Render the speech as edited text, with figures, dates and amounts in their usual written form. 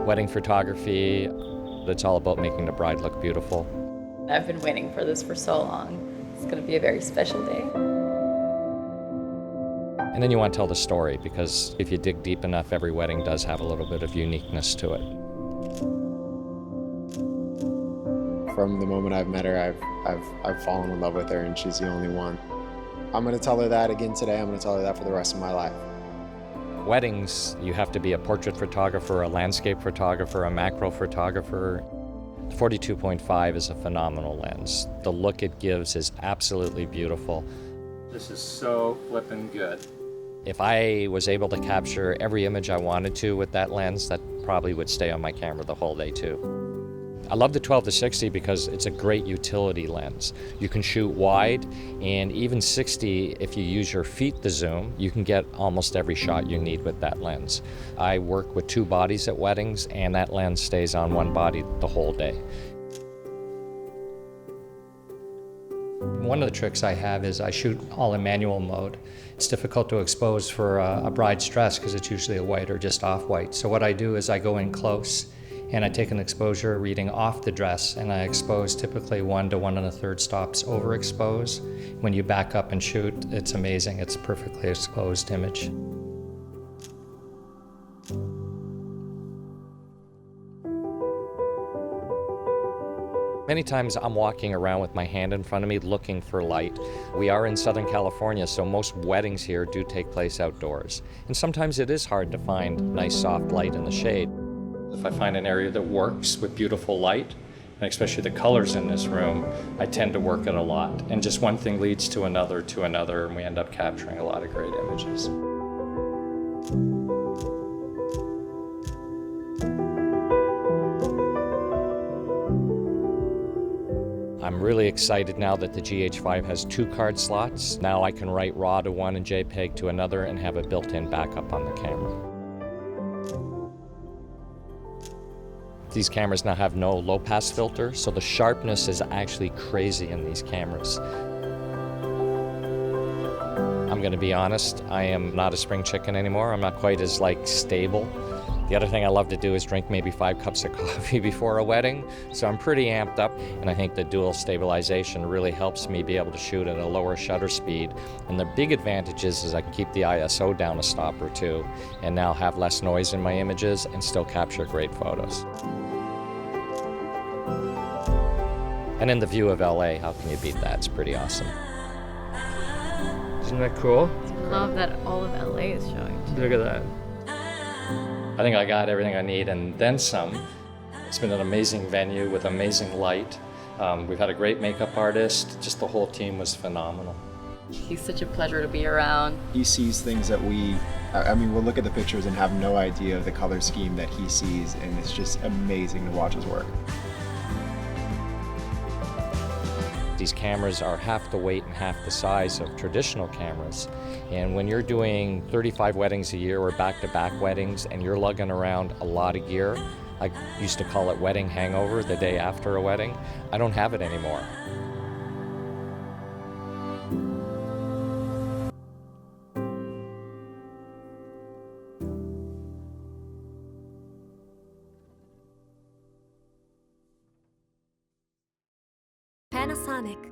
Wedding photography, it's all about making the bride look beautiful. I've been waiting for this for so long. It's going to be a very special day. And then you want to tell the story, because if you dig deep enough, every wedding does have a little bit of uniqueness to it. From the moment I've met her, I've fallen in love with her, and she's the only one. I'm going to tell her that again today. I'm going to tell her that for the rest of my life. Weddings, you have to be a portrait photographer, a landscape photographer, a macro photographer. The 42.5 is a phenomenal lens. The look it gives is absolutely beautiful. This is so flippin' good. If I was able to capture every image I wanted to with that lens, that probably would stay on my camera the whole day too. I love the 12-60 because it's a great utility lens. You can shoot wide, and even 60, if you use your feet to zoom, you can get almost every shot you need with that lens. I work with two bodies at weddings, and that lens stays on one body the whole day. One of the tricks I have is I shoot all in manual mode. It's difficult to expose for a bride's dress because it's usually a white or just off-white. So what I do is I go in close and I take an exposure reading off the dress, and I expose typically 1 to 1 1/3 stops overexpose. When you back up and shoot, it's amazing. It's a perfectly exposed image. Many times I'm walking around with my hand in front of me looking for light. We are in Southern California, so most weddings here do take place outdoors. And sometimes it is hard to find nice soft light in the shade. If I find an area that works with beautiful light, and especially the colors in this room, I tend to work it a lot. And just one thing leads to another, and we end up capturing a lot of great images. I'm really excited now that the GH5 has 2 card slots. Now I can write RAW to one and JPEG to another and have a built-in backup on the camera. These cameras now have no low-pass filter, so the sharpness is actually crazy in these cameras. I'm going to be honest, I am not a spring chicken anymore. I'm not quite as stable. The other thing I love to do is drink maybe 5 cups of coffee before a wedding, so I'm pretty amped up, and I think the dual stabilization really helps me be able to shoot at a lower shutter speed. And the big advantage is I can keep the ISO down a stop or two, and now have less noise in my images and still capture great photos. And in the view of LA, how can you beat that? It's pretty awesome. Isn't that cool? I love that all of LA is showing too. Look at that. I think I got everything I need and then some. It's been an amazing venue with amazing light. We've had a great makeup artist. Just the whole team was phenomenal. He's such a pleasure to be around. He sees things that we'll look at the pictures and have no idea of the color scheme that he sees, and it's just amazing to watch his work. These cameras are half the weight and half the size of traditional cameras. And when you're doing 35 weddings a year or back-to-back weddings and you're lugging around a lot of gear, I used to call it wedding hangover the day after a wedding. I don't have it anymore. Panasonic.